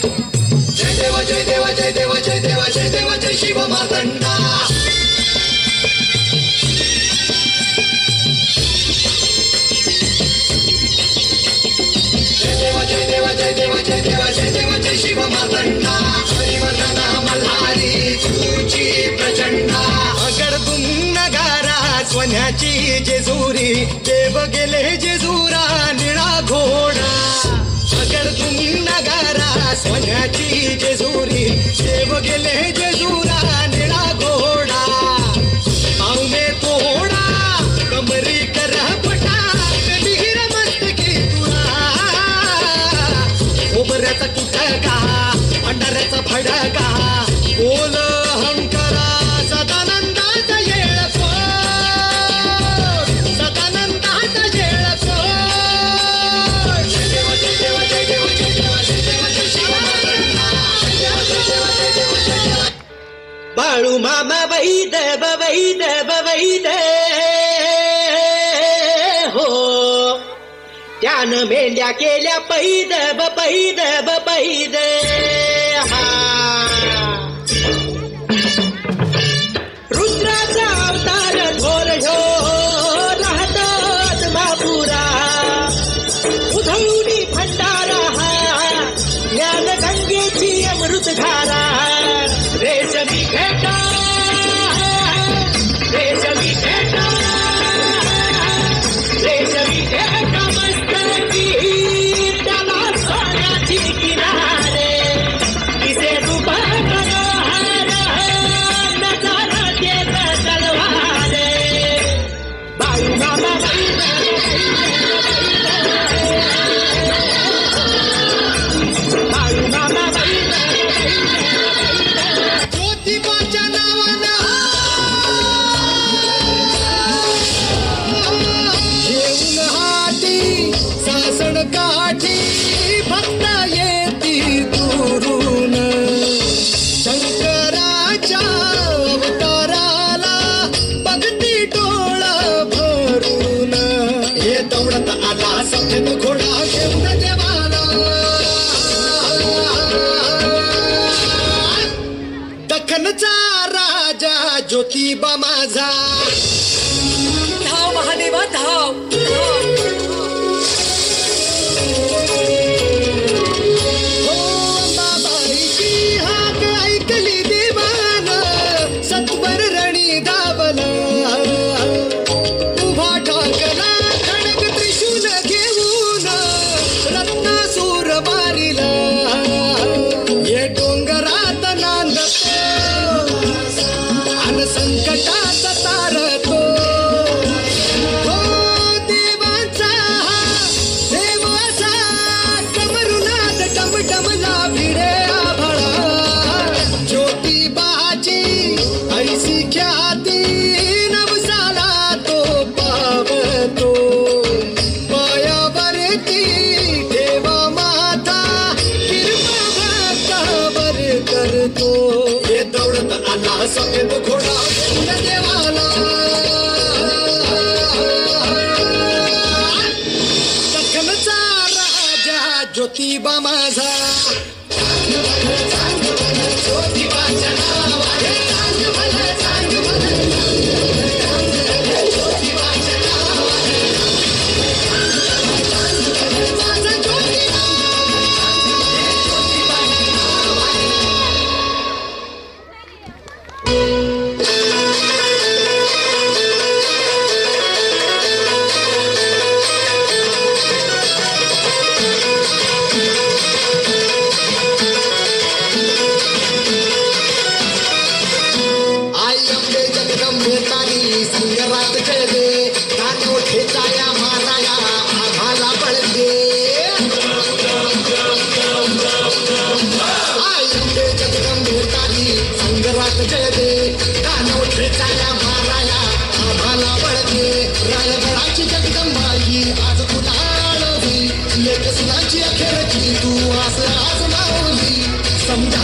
जय देव जय देव जय देव जय देव जय देव जय शिव मार्तंडा. जय देव जय देव जय देव जय देव जय देव जय शिव मार्तंडा. हरिवर्धना मल्हारी तुझी प्रचंडा. अगडतून नगारा सोन्याची जेजुरी देव गेले जेजुरा निळा घोडा. अगडतून नगारा सोन्याची जेजुरी देव गेले जेजुरा निळा घोडा. पावने तोडा कमरी कर फटा कधीर मस्तकी तुळा. खोबऱ्याचा कुटका भंडाऱ्याचा फडका बोल हंकरा सदानंदाचा येळको सदानंदाचा येळको. जय देव जय देव जय देव जय देव जय देव जय शिव मार्तंडा. जय देव जय देव जय देव जय देव. बाळू मामा वैद वैद वैद हो त्यानं मेंढ्या केल्या पैद पैद पैद. रुद्राचा अवतार थोर ह्यो राहतात मापुरा. उधळूनी भंडारा ज्ञान गंगेची अमृतधारा. रेशमी भेटा रेशमी भेटा रेशमी भेटा मस्तकी त्याला सोन्याची किनारे. किसे रूपा मनोहर नजारा देत तलवारे. बाळू मामा बाळू मामा ज्योतिबाच्या नावानं घेऊन हाती सासण काठी भक्त येती दुरून. शंकराच्या अवताराला बघती डोळ भरून. हे दौडत आला सफेद घोडा घेऊन देवाला. दख्खनचा राजा ज्योतिबा माझा. धाव महादेवा धाव धाव. हो अंबाबाईची हाक ऐकली देवानं सत्वर रणी धावला. उभा ठाकला खडक त्रिशूल घेऊन रत्नासूर बारीला. ये डोंगरात नांदतो अन संकटात तारतो. हो देवाचा देवाचा कमरुनाथ टमटमला भिडे आभाळा. ज्योतिबाची ऐसी ख्याती नवसाला तो पावतो. पायावरती देवा माता कृपा भक्तावर करतो. हे दौडत आला सफेद घोडा घेऊन देवाला. दख्खनचा राजा ज्योतिबा माझा. ज्योतिबाच्या नावाने चांग भलं चांग भलं. ज्योतिबाच्या नावाने माझा ज्योतिबा. आई अंबे जगदंबे तारी संगरात जय दे. कानो ठेचाया माराया आभाला बळ दे. आई अंबे जगदंबे तारी संगरात जय दे. कानो ठेचाया माराया आभाला बळ दे. रायगडाची जगदंबाई आज तुला आळवी. लेक सुनाची अखेरची तू आस आज मावली. समजा